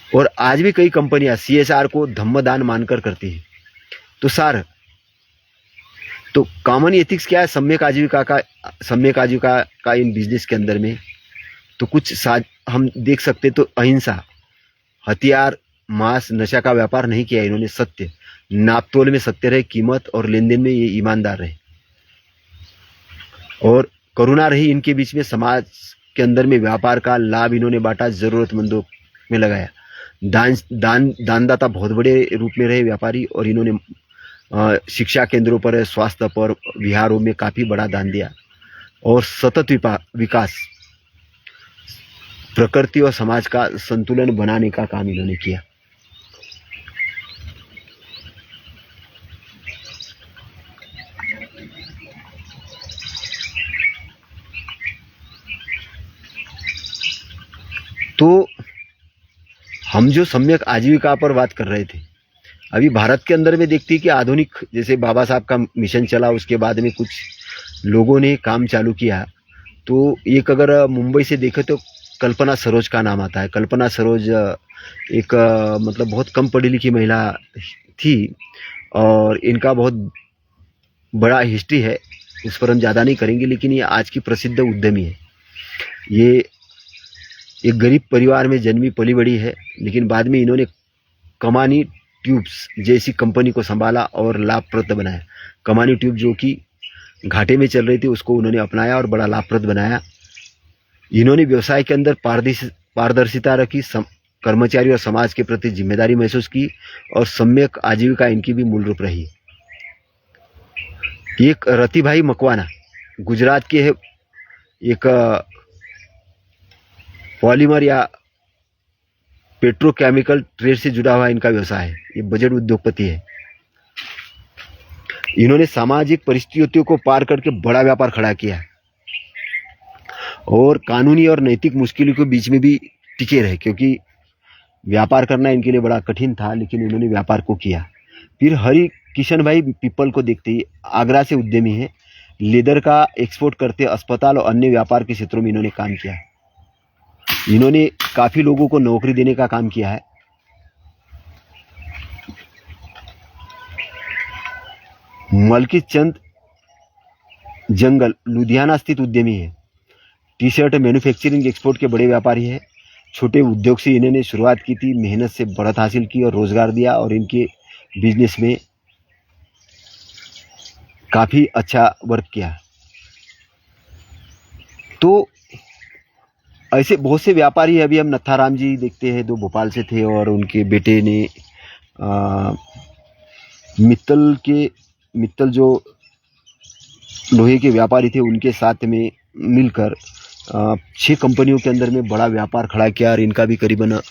Speaker 1: और आज भी कई कंपनियां CSR को धम्मदान मानकर करती हैं। तो सार तो कॉमन एथिक्स क्या है? सम्यक आजीविका का इन बिजनेस के अंदर में तो कुछ हम देख सकते। तो अहिंसा, हथियार, मांस, नशा का व्यापार नहीं किया इन्होंने। सत्य, नापतोल में सत्य रहे, कीमत और लेन देन में ये ईमानदार रहे, और करुणा रही इनके बीच में। समाज के अंदर में व्यापार का लाभ इन्होंने बांटा, जरूरतमंदों में लगाया। दानदाता बहुत बड़े रूप में रहे व्यापारी, और इन्होंने शिक्षा केंद्रों पर, स्वास्थ्य पर, विहारों में काफ़ी बड़ा दान दिया, और सतत विकास, प्रकृति और समाज का संतुलन बनाने का काम इन्होंने किया। तो हम जो सम्यक आजीविका पर बात कर रहे थे, अभी भारत के अंदर में देखते हैं कि आधुनिक, जैसे बाबा साहब का मिशन चला, उसके बाद में कुछ लोगों ने काम चालू किया। तो एक अगर मुंबई से देखें तो कल्पना सरोज का नाम आता है। कल्पना सरोज एक मतलब बहुत कम पढ़ी लिखी महिला थी, और इनका बहुत बड़ा हिस्ट्री है, उस पर हम ज़्यादा नहीं करेंगे। लेकिन ये आज की प्रसिद्ध उद्यमी है। ये एक गरीब परिवार में जन्मी पली बड़ी है, लेकिन बाद में इन्होंने कमानी ट्यूब्स जैसी कंपनी को संभाला और लाभप्रद बनाया। कमानी ट्यूब जो कि घाटे में चल रही थी, उसको उन्होंने अपनाया और बड़ा लाभप्रद बनाया। इन्होंने व्यवसाय के अंदर पारदर्शिता रखी, कर्मचारी और समाज के प्रति जिम्मेदारी महसूस की, और सम्यक आजीविका इनकी भी मूल रूप रही। एक रतिभाई मकवाना गुजरात के है, एक पॉलीमर या पेट्रोकेमिकल ट्रेड से जुड़ा हुआ इनका व्यवसाय है। ये बजट उद्योगपति है। इन्होंने सामाजिक परिस्थितियों को पार करके बड़ा व्यापार खड़ा किया, और कानूनी और नैतिक मुश्किलों के बीच में भी टिके रहे, क्योंकि व्यापार करना इनके लिए बड़ा कठिन था, लेकिन इन्होंने व्यापार को किया। फिर हरि किशन भाई पीपल को देखते ही आगरा से उद्यमी है। लेदर का एक्सपोर्ट करते, अस्पताल और अन्य व्यापार के क्षेत्रों में इन्होंने काम किया। इन्होंने काफ़ी लोगों को नौकरी देने का काम किया है। मलकी चंद जंगल लुधियाना स्थित उद्यमी है। टी शर्ट मैन्युफैक्चरिंग एक्सपोर्ट के बड़े व्यापारी है। छोटे उद्योग से इन्होंने शुरुआत की थी, मेहनत से बढ़त हासिल की और रोजगार दिया, और इनके बिजनेस में काफ़ी अच्छा वर्क किया। तो ऐसे बहुत से व्यापारी, अभी हम नत्थाराम जी देखते हैं, जो भोपाल से थे, और उनके बेटे ने मित्तल जो लोहे के व्यापारी थे, उनके साथ में मिलकर 6 कंपनियों के अंदर में बड़ा व्यापार खड़ा किया, और इनका भी करीबन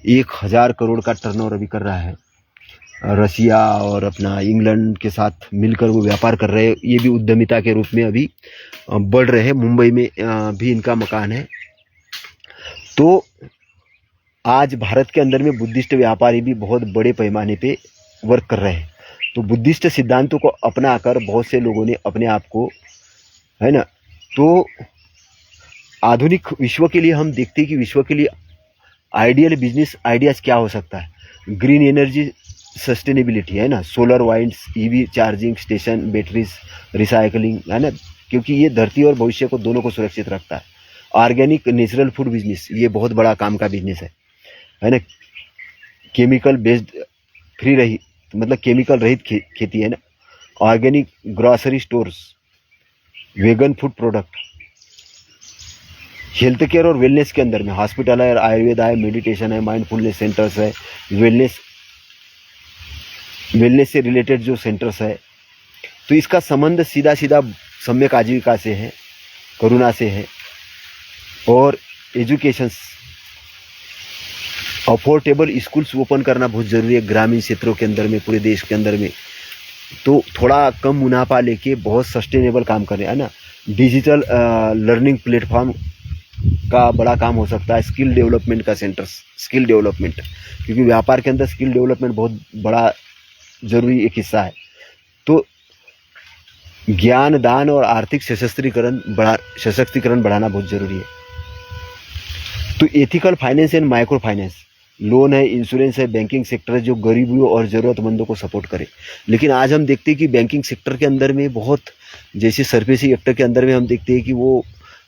Speaker 1: 1000 करोड़ का टर्नओवर अभी कर रहा है। रसिया और अपना इंग्लैंड के साथ मिलकर वो व्यापार कर रहे हैं। ये भी उद्यमिता के रूप में अभी बढ़ रहे हैं। मुंबई में भी इनका मकान है। तो आज भारत के अंदर में बुद्धिस्ट व्यापारी भी बहुत बड़े पैमाने पे वर्क कर रहे हैं। तो बुद्धिस्ट सिद्धांतों को अपनाकर बहुत से लोगों ने अपने आप को, है ना, तो आधुनिक विश्व के लिए हम देखते हैं कि विश्व के लिए आइडियल बिजनेस आइडियाज़ क्या हो सकता है। ग्रीन एनर्जी सस्टेनेबिलिटी, है ना, solar winds, EV charging station, batteries recycling, है ना, क्योंकि ये धरती और भविष्य को दोनों को सुरक्षित रखता है। ऑर्गेनिक नेचुरल फूड बिजनेस, ये बहुत बड़ा काम का बिजनेस है ना। केमिकल बेस्ड फ्री रही, मतलब केमिकल रहित खेती, है ना। Organic grocery stores, vegan food product, health care और वेलनेस के अंदर में हॉस्पिटल है, आयुर्वेद है, मेडिटेशन है, माइंडफुलनेस सेंटर्स है, वेलनेस से रिलेटेड जो सेंटर्स है। तो इसका संबंध सीधा सम्यक आजीविका से है, करुणा से है। और एजुकेशन, अफोर्डेबल स्कूल्स ओपन करना बहुत ज़रूरी है ग्रामीण क्षेत्रों के अंदर में, पूरे देश के अंदर में। तो थोड़ा कम मुनाफा लेके बहुत सस्टेनेबल काम कर रहे हैं, है ना। डिजिटल लर्निंग प्लेटफॉर्म का बड़ा काम हो सकता है। स्किल डेवलपमेंट का सेंटर्स, स्किल डेवलपमेंट, क्योंकि व्यापार के अंदर स्किल डेवलपमेंट बहुत बड़ा जरूरी एक हिस्सा है। तो ज्ञान दान और आर्थिक सशक्तिकरण बढ़ाना बहुत जरूरी है। तो ethical finance and micro finance, loan है, इंश्योरेंस है, बैंकिंग सेक्टर है, जो गरीबों और ज़रूरतमंदों को सपोर्ट करे। लेकिन आज हम देखते हैं कि बैंकिंग सेक्टर के अंदर में बहुत, जैसे सरफेसी एक्टर के अंदर में हम देखते हैं कि वो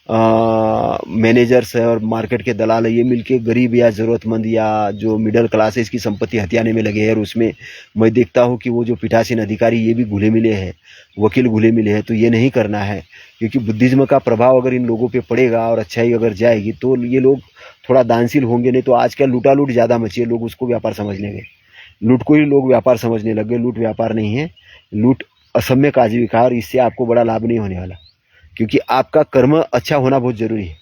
Speaker 1: मैनेजर्स है और मार्केट के दलाल है, ये मिलके गरीब या ज़रूरतमंद या जो मिडिल क्लास है इसकी संपत्ति हथियाने में लगे हैं। और उसमें मैं देखता हूँ कि वो जो पीठासीन अधिकारी ये भी घुले मिले हैं, वकील घुले मिले हैं। तो ये नहीं करना है, क्योंकि बुद्धिज्म का प्रभाव अगर इन लोगों पे पड़ेगा और अच्छाई अगर जाएगी तो ये लोग थोड़ा दानशील होंगे। नहीं तो आज क्या लूटालूट ज़्यादा मची है, लोग उसको व्यापार समझने लगे, लूट को ही लोग व्यापार समझने लगे। लूट व्यापार नहीं है, लूट असम्यक आजीविका, और इससे आपको बड़ा लाभ नहीं होने वाला, क्योंकि आपका कर्म अच्छा होना बहुत ज़रूरी है।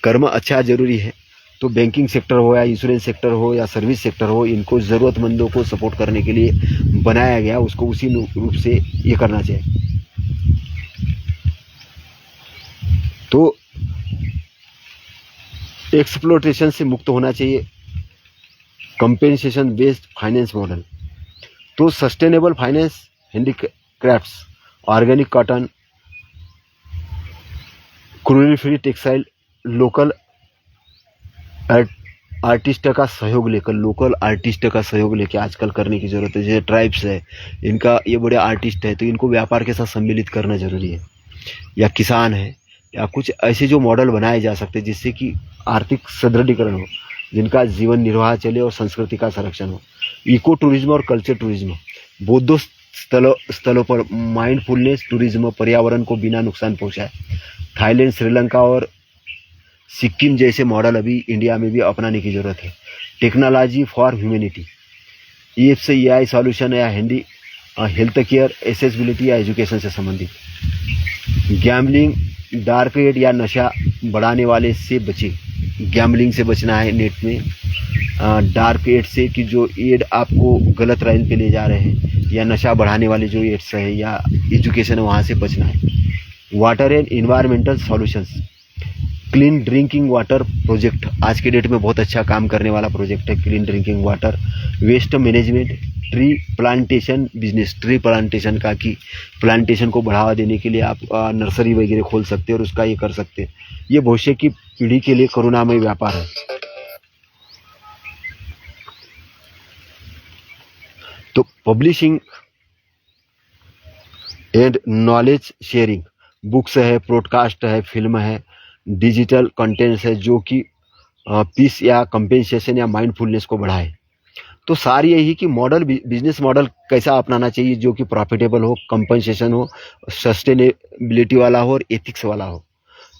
Speaker 1: कर्म अच्छा ज़रूरी है। तो बैंकिंग सेक्टर हो या इंश्योरेंस सेक्टर हो या सर्विस सेक्टर हो, इनको ज़रूरतमंदों को सपोर्ट करने के लिए बनाया गया, उसको उसी रूप से ये करना चाहिए। तो एक्सप्लोटेशन से मुक्त होना चाहिए, कंपेंसेशन बेस्ड फाइनेंस मॉडल। तो sustainable finance, handicrafts, organic cotton, crural free textile, local artist का सहयोग लेकर, लोकल आर्टिस्ट का सहयोग लेकर आजकल करने की ज़रूरत है। जैसे ट्राइब्स है, इनका ये बड़े आर्टिस्ट है, तो इनको व्यापार के साथ सम्मिलित करना जरूरी है। या किसान है, या कुछ ऐसे जो मॉडल बनाए जा सकते हैं जिससे कि आर्थिक सुदृढ़ीकरण हो, जिनका जीवन निर्वाह चले और संस्कृति का संरक्षण हो। इको टूरिज्म और कल्चर टूरिज्म, बौद्ध स्थलों पर माइंडफुलनेस टूरिज्म पर्यावरण को बिना नुकसान पहुंचाए। थाईलैंड, श्रीलंका और सिक्किम जैसे मॉडल अभी इंडिया में भी अपनाने की जरूरत है। Technology for humanity, EFC AI solution या हेल्थ केयर, एसेसिबिलिटी या एजुकेशन से संबंधित। गैम्बलिंग, डार्क एड या नशा बढ़ाने वाले से बचे। गैम्बलिंग से बचना है नेट में, डार्क एड से कि जो एड आपको गलत राइल पे ले जा रहे हैं, या नशा बढ़ाने वाले जो एड्स है या एजुकेशन है, वहाँ से बचना है। Water and environmental solutions, clean drinking water project आज के डेट में बहुत अच्छा काम करने वाला प्रोजेक्ट है, clean drinking water. Waste management, tree plantation business, tree plantation का कि प्लांटेशन को बढ़ावा देने के लिए आप नर्सरी वगैरह खोल सकते हैं और उसका ये कर सकते हैं। ये भविष्य की पीढ़ी के लिए करुणामय व्यापार है। तो publishing and knowledge sharing, books है, पॉडकास्ट है, फिल्म है, डिजिटल कंटेंट्स है जो कि पीस या कंपेंसेशन या माइंडफुलनेस को बढ़ाए। तो सारी यही कि मॉडल, बिजनेस मॉडल कैसा अपनाना चाहिए जो कि प्रॉफिटेबल हो, कंपनसेशन हो, सस्टेनेबिलिटी वाला हो और एथिक्स वाला हो।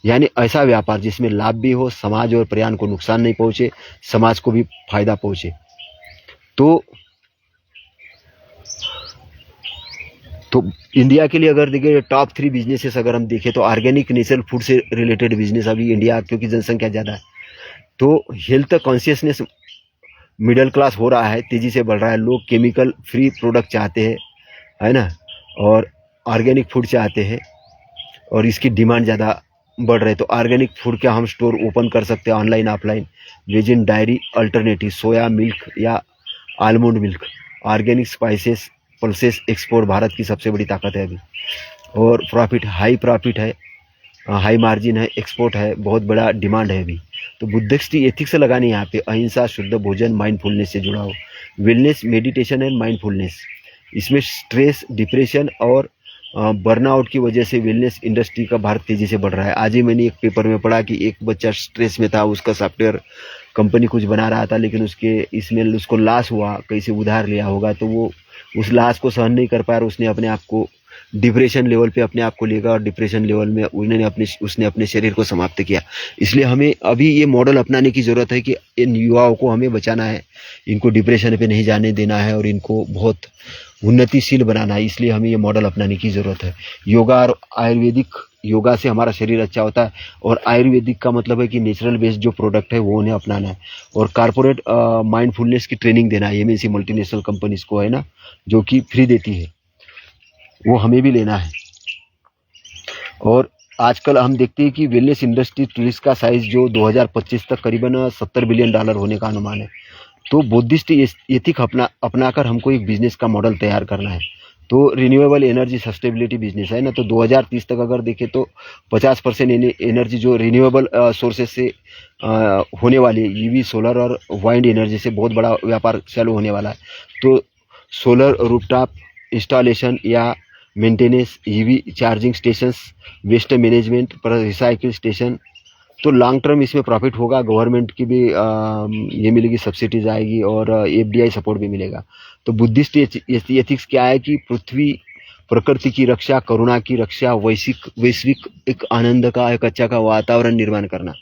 Speaker 1: यानी ऐसा व्यापार जिसमें लाभ भी हो, समाज और पर्यावरण को नुकसान नहीं पहुंचे, समाज को भी फायदा पहुंचे। तो इंडिया के लिए अगर देखें टॉप 3 बिजनेसेस अगर हम देखें तो ऑर्गेनिक नेचुरल फूड से रिलेटेड बिजनेस अभी इंडिया, क्योंकि जनसंख्या ज़्यादा है, तो हेल्थ कॉन्शियसनेस मिडिल क्लास हो रहा है, तेज़ी से बढ़ रहा है। लोग केमिकल फ्री प्रोडक्ट चाहते हैं, है ना, और ऑर्गेनिक फूड चाहते हैं, और इसकी डिमांड ज़्यादा बढ़ रही है। तो ऑर्गेनिक फूड का हम स्टोर ओपन कर सकते हैं online offline. Vegan dairy alternative, soya milk या almond milk, organic spices, pulses export Bharat की सबसे बड़ी ताकत है अभी। और प्रॉफिट, हाई प्रॉफिट है, हाई मार्जिन है, एक्सपोर्ट है, बहुत बड़ा डिमांड है अभी। तो बुद्धिस्ट एथिक्स लगाने यहाँ पे, अहिंसा, शुद्ध भोजन, माइंडफुलनेस से जुड़ा हो। वेलनेस, मेडिटेशन एंड माइंडफुलनेस, इसमें स्ट्रेस, डिप्रेशन और बर्नआउट की वजह से वेलनेस इंडस्ट्री का भारत तेज़ी से बढ़ रहा है। आज ही मैंने एक पेपर में पढ़ा कि एक बच्चा स्ट्रेस में था, उसका सॉफ्टवेयर कंपनी कुछ बना रहा था, लेकिन इसमें उसको लॉस हुआ, कहीं से उधार लिया होगा, तो वो उस लॉस को सहन नहीं कर पाया और उसने अपने आप को डिप्रेशन लेवल पे अपने आप को लेगा, और डिप्रेशन लेवल में उसने अपने शरीर को समाप्त किया। इसलिए हमें अभी ये मॉडल अपनाने की ज़रूरत है कि इन युवाओं को हमें बचाना है, इनको डिप्रेशन पे नहीं जाने देना है और इनको बहुत उन्नतिशील बनाना है। इसलिए हमें ये मॉडल अपनाने की ज़रूरत है। योगा और आयुर्वेदिक, योगा से हमारा शरीर अच्छा होता है, और आयुर्वेदिक का मतलब है कि नेचुरल बेस्ड जो प्रोडक्ट है वो उन्हें अपनाना है। और कारपोरेट माइंडफुलनेस की ट्रेनिंग देना है, MNC मल्टीनेशनल कंपनीज को, है ना, जो कि फ्री देती है, वो हमें भी लेना है। और आजकल हम देखते हैं कि वेलनेस इंडस्ट्री टूरिस्ट का साइज जो 2025 तक करीबन $70 बिलियन होने का अनुमान है। तो बुद्धिस्ट एथिक अपनाकर हमको एक बिजनेस का मॉडल तैयार करना है। तो रिन्यूएबल एनर्जी सस्टेनेबिलिटी बिजनेस है ना, तो 2030 तक अगर देखें तो 50% एनर्जी जो रिन्यूएबल सोर्सेज से होने वाली है, EV, सोलर और वाइंड एनर्जी से बहुत बड़ा व्यापार चालू होने वाला है। तो सोलर रूफटॉप इंस्टॉलेशन या maintenance, EV charging stations, waste management पर रिसाइकिल स्टेशन। तो लॉन्ग टर्म इसमें प्रॉफिट होगा, गवर्नमेंट की भी ये मिलेगी, सब्सिडीज आएगी और एफडीआई सपोर्ट भी मिलेगा। तो बुद्धिस्ट एथिक्स क्या है कि पृथ्वी प्रकृति की रक्षा, करुणा की रक्षा, वैश्विक एक आनंद का, एक अच्छा का वातावरण निर्माण करना।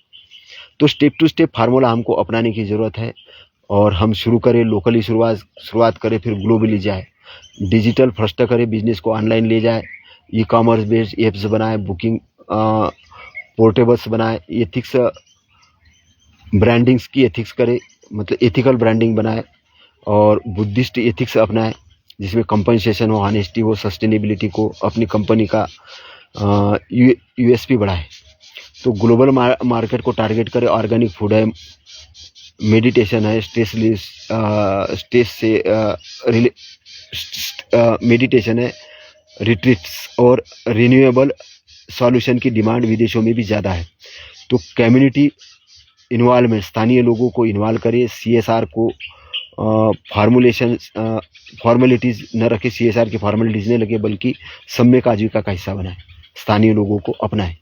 Speaker 1: तो स्टेप टू स्टेप फार्मूला हमको अपनाने की ज़रूरत है और हम शुरू करें, लोकली शुरुआत करें, फिर ग्लोबली जाए, डिजिटल फर्स्ट करें, बिजनेस को ऑनलाइन ले जाए, ई कॉमर्स बेस्ड एप्स बनाए, बुकिंग पोर्टेबल्स बनाए, एथिक्स ब्रांडिंग्स की एथिक्स करे, मतलब एथिकल ब्रांडिंग बनाए और बुद्धिस्ट एथिक्स अपनाए जिसमें कंपनसेशन हो, ऑनेस्टी हो, सस्टेनेबिलिटी को अपनी कंपनी का यूएसपी बढ़ाए। तो ग्लोबल मार्केट को टारगेट करे, ऑर्गेनिक फूड है, मेडिटेशन है, स्ट्रेस से मेडिटेशन है, रिट्रीट्स और रिन्यूएबल सॉल्यूशन की डिमांड विदेशों में भी ज़्यादा है। तो कम्युनिटी इन्वॉल्वमेंट, स्थानीय लोगों को इन्वॉल्व करिए, सीएसआर को फॉर्मेलिटीज़ न रखे, सीएसआर की फॉर्मेलिटीज़ नहीं लगे, बल्कि सम्यक आजीविका का हिस्सा बनाए, स्थानीय लोगों को अपनाएं।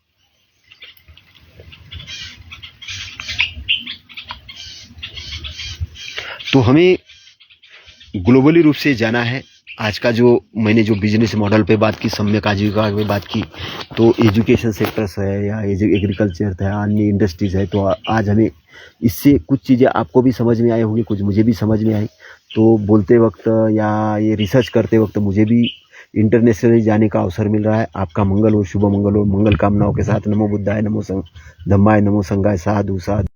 Speaker 1: तो हमें ग्लोबली रूप से जाना है। आज का जो मैंने जो बिजनेस मॉडल पे बात की, सम्यक आजीविका पे बात की, तो एजुकेशन सेक्टर्स है या एग्रीकल्चर है, अन्य इंडस्ट्रीज है, तो आज हमें इससे कुछ चीज़ें आपको भी समझ में आई होंगी, कुछ मुझे भी समझ में आई। तो बोलते वक्त या ये रिसर्च करते वक्त मुझे भी इंटरनेशनली जाने का अवसर मिल रहा है। आपका मंगल हो, शुभ मंगल हो। मंगल कामनाओं के साथ नमो बुद्धाय, नमो धम्माय, नमो संघाय, साधु साधु।